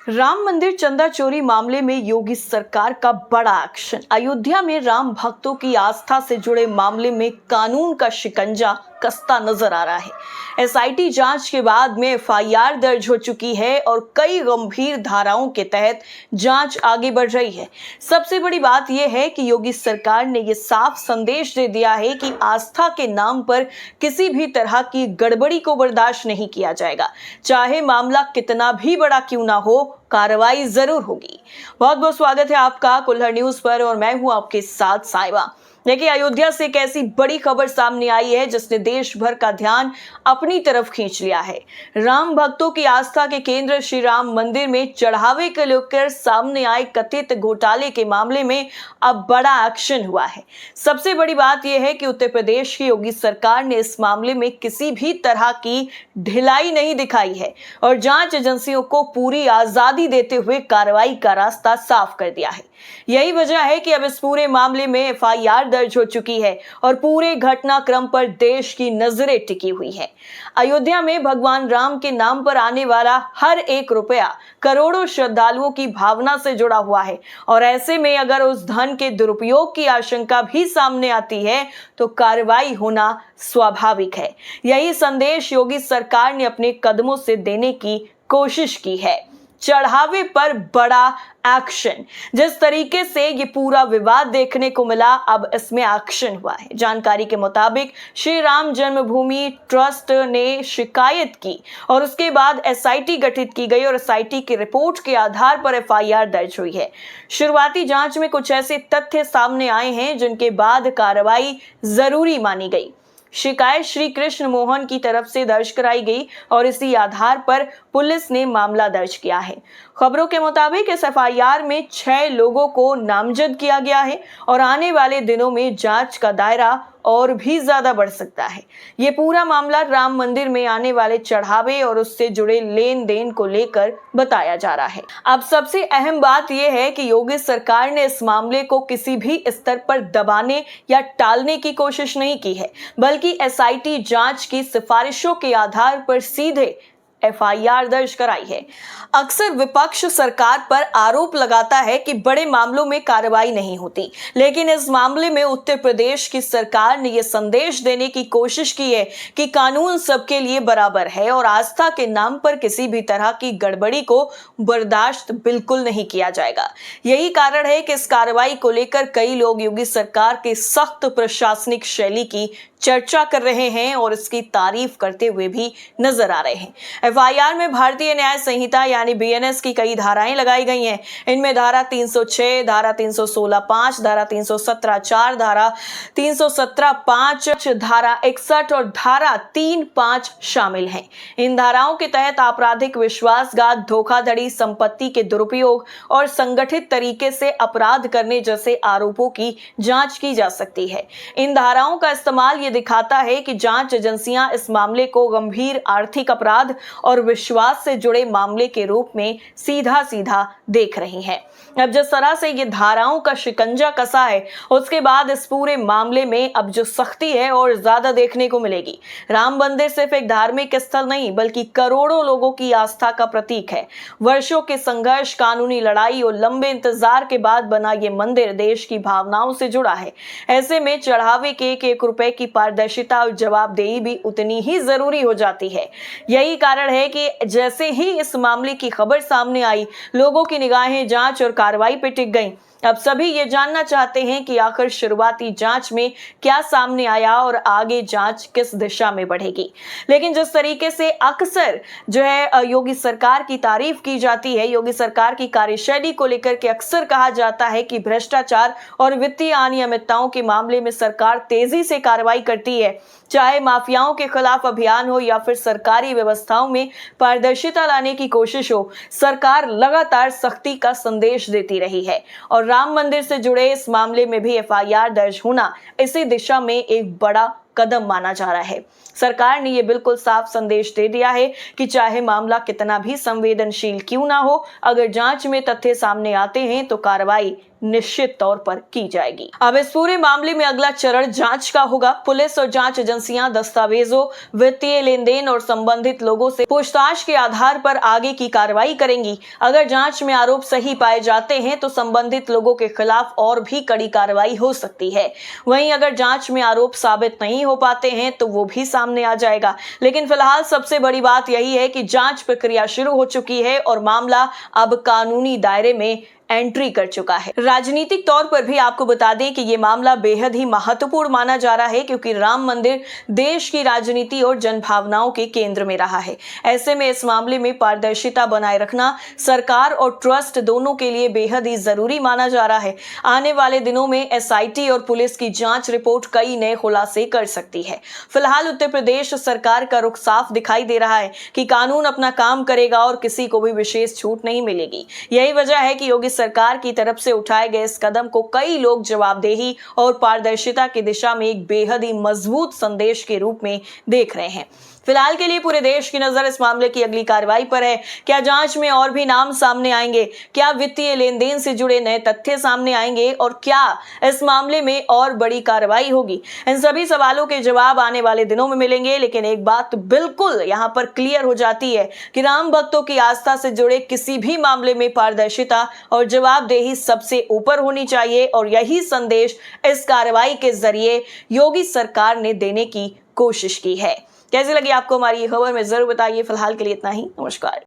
राम मंदिर चंदा चोरी मामले में योगी सरकार का बड़ा एक्शन। अयोध्या में राम भक्तों की आस्था से जुड़े मामले में कानून का शिकंजा कसता नजर आ रहा है। एसआईटी जांच के बाद में एफआईआर दर्ज हो चुकी है और कई गंभीर धाराओं के तहत जांच आगे बढ़ रही है। सबसे बड़ी बात यह है कि योगी सरकार ने यह साफ संदेश दे दिया है कि आस्था के नाम पर किसी भी तरह की गड़बड़ी को बर्दाश्त नहीं किया जाएगा। चाहे मामला कितना भी बड़ा क्यों ना हो, कार्रवाई जरूर होगी। बहुत बहुत स्वागत है आपका कुल्हड़ न्यूज पर और मैं हूं आपके साथ साइबा। देखिए, अयोध्या से एक ऐसी बड़ी खबर सामने आई है जिसने देश भर का ध्यान अपनी तरफ खींच लिया है। राम भक्तों की आस्था के केंद्र श्री राम मंदिर में चढ़ावे को लेकर सामने आए कथित घोटाले के मामले में अब बड़ा एक्शन हुआ है। सबसे बड़ी बात यह है कि उत्तर प्रदेश की योगी सरकार ने इस मामले में किसी भी तरह की ढिलाई नहीं दिखाई है और जांच एजेंसियों को पूरी आजादी देते हुए कार्रवाई का रास्ता साफ कर दिया है। यही वजह है कि अब इस पूरे मामले में एफआईआर दर्ज हो चुकी है और पूरे घटनाक्रम पर देश की नजरें टिकी हुई है। अयोध्या में भगवान राम के नाम पर आने वाला हर एक रुपया करोड़ों श्रद्धालुओं की भावना से जुड़ा हुआ है और ऐसे में अगर उस धन के दुरुपयोग की आशंका भी सामने आती है तो कार्रवाई होना स्वाभाविक है। यही संदेश योगी सरकार ने अपने कदमों से देने की कोशिश की है। चढ़ावे पर बड़ा एक्शन। जिस तरीके से ये पूरा विवाद देखने को मिला, अब इसमें एक्शन हुआ है। जानकारी के मुताबिक श्री राम जन्मभूमि ट्रस्ट ने शिकायत की और उसके बाद एसआईटी गठित की गई और एसआईटी की रिपोर्ट के आधार पर एफआईआर दर्ज हुई है। शुरुआती जांच में कुछ ऐसे तथ्य सामने आए हैं जिनके बाद कार्रवाई जरूरी मानी गई। शिकायत श्री कृष्ण मोहन की तरफ से दर्ज कराई गई और इसी आधार पर पुलिस ने मामला दर्ज किया है। खबरों के मुताबिक इस एफआईआर में 6 लोगों को नामजद किया गया है और आने वाले दिनों में जांच का दायरा और भी ज्यादा बढ़ सकता है। ये पूरा मामला राम मंदिर में आने वाले चढ़ावे और उससे जुड़े लेन देन को लेकर बताया जा रहा है। अब सबसे अहम बात यह है कि योगी सरकार ने इस मामले को किसी भी स्तर पर दबाने या टालने की कोशिश नहीं की है, बल्कि एसआईटी जांच की सिफारिशों के आधार पर सीधे एफआईआर दर्ज कराई है। अक्सर विपक्ष सरकार पर आरोप लगाता है कि बड़े मामलों में कार्रवाई नहीं होती, लेकिन इस मामले में उत्तर प्रदेश की सरकार ने यह संदेश देने की कोशिश की है कि कानून सबके लिए बराबर है और आस्था के नाम पर किसी भी तरह की गड़बड़ी को बर्दाश्त बिल्कुल नहीं किया जाएगा। यही कारण है कि इस कार्रवाई को लेकर कई लोग योगी सरकार की सख्त प्रशासनिक शैली की चर्चा कर रहे हैं और इसकी तारीफ करते हुए भी नजर आ रहे हैं। एफआईआर में भारतीय न्याय संहिता यानी बीएनएस की कई धाराएं लगाई गई हैं। इनमें धारा 306, धारा 316(5), धारा 317(4), धारा 317(5), धारा 61 और धारा 3(5) शामिल हैं। इन धाराओं के तहत आपराधिक विश्वासघात, धोखाधड़ी, संपत्ति के दुरुपयोग और संगठित तरीके से अपराध करने जैसे आरोपों की जांच की जा सकती है। इन धाराओं का इस्तेमाल दिखाता है कि जांच एजेंसियां इस मामले को गंभीर आर्थिक अपराध और विश्वास से जुड़े मामले के रूप में सीधा सीधा देख रही हैं। अब जिस तरह से ये धाराओं का शिकंजा कसा है, उसके बाद इस पूरे मामले में अब जो सख्ती है और ज्यादा देखने को मिलेगी। राम मंदिर सिर्फ एक धार्मिक स्थल नहीं, बल्कि करोड़ों लोगों की आस्था का प्रतीक है। वर्षों के संघर्ष, कानूनी लड़ाई और लंबे इंतजार के बाद बना ये मंदिर देश की भावनाओं से जुड़ा है। ऐसे में चढ़ावे के एक रुपए की पारदर्शिता और जवाबदेही भी उतनी ही जरूरी हो जाती है। यही कारण है कि जैसे ही इस मामले की खबर सामने आई, लोगों की निगाहें जांच और कार्रवाई पे टिक गईं। अब सभी ये जानना चाहते हैं कि आखिर शुरुआती जांच में क्या सामने आया और आगे जांच किस दिशा में बढ़ेगी। लेकिन जिस तरीके से अक्सर जो है योगी सरकार की तारीफ की जाती है, योगी सरकार की कार्यशैली को लेकर के अक्सर कहा जाता है कि भ्रष्टाचार और वित्तीय अनियमितताओं के मामले में सरकार तेजी से कार्रवाई करती है। चाहे माफियाओं के खिलाफ अभियान हो या फिर सरकारी व्यवस्थाओं में पारदर्शिता लाने की कोशिश हो, सरकार लगातार सख्ती का संदेश देती रही है और राम मंदिर से जुड़े इस मामले में भी एफआईआर दर्ज होना इसी दिशा में एक बड़ा कदम माना जा रहा है। सरकार ने यह बिल्कुल साफ संदेश दे दिया है कि चाहे मामला कितना भी संवेदनशील क्यों ना हो, अगर जांच में तथ्य सामने आते हैं तो कार्रवाई निश्चित तौर पर की जाएगी। अब इस पूरे मामले में अगला चरण जांच का होगा। पुलिस और जांच एजेंसियां दस्तावेजों, वित्तीय लेन देन और संबंधित लोगों से पूछताछ के आधार पर आगे की कार्रवाई करेंगी। अगर जांच में आरोप सही पाए जाते हैं तो संबंधित लोगों के खिलाफ और भी कड़ी कार्रवाई हो सकती है। वहीं अगर जांच में आरोप साबित नहीं हो पाते हैं तो वो भी सामने आ जाएगा। लेकिन फिलहाल सबसे बड़ी बात यही है कि जांच प्रक्रिया शुरू हो चुकी है और मामला अब कानूनी दायरे में एंट्री कर चुका है। राजनीतिक तौर पर भी आपको बता दें कि यह मामला बेहद ही महत्वपूर्ण माना जा रहा है, क्योंकि राम मंदिर देश की राजनीति और जनभावनाओं के केंद्र में रहा है। ऐसे में इस मामले में पारदर्शिता बनाए रखना सरकार और ट्रस्ट दोनों के लिए बेहद ही जरूरी माना जा रहा है। आने वाले दिनों में एसआईटी और पुलिस की जांच रिपोर्ट कई नए खुलासे कर सकती है। फिलहाल उत्तर प्रदेश सरकार का रुख साफ दिखाई दे रहा है कि कानून अपना काम करेगा और किसी को भी विशेष छूट नहीं मिलेगी। यही वजह है कि योगी सरकार की तरफ से उठाए गए इस कदम को कई लोग जवाबदेही और पारदर्शिता की दिशा में एक बेहद ही मजबूत संदेश के रूप में देख रहे हैं। फिलहाल के लिए पूरे देश की नजर इस मामले की अगली कार्रवाई पर है। क्या जांच में और भी नाम सामने आएंगे? क्या वित्तीय लेन देन से जुड़े नए तथ्य सामने आएंगे? और क्या इस मामले में और बड़ी कार्रवाई होगी? इन सभी सवालों के जवाब आने वाले दिनों में मिलेंगे। लेकिन एक बात बिल्कुल यहां पर क्लियर हो जाती है कि राम भक्तों की आस्था से जुड़े किसी भी मामले में पारदर्शिता और जवाबदेही सबसे ऊपर होनी चाहिए, और यही संदेश इस कार्रवाई के जरिए योगी सरकार ने देने की कोशिश की है। कैसी लगी आपको हमारी ये खबर में जरूर बताइए। फिलहाल के लिए इतना ही। नमस्कार।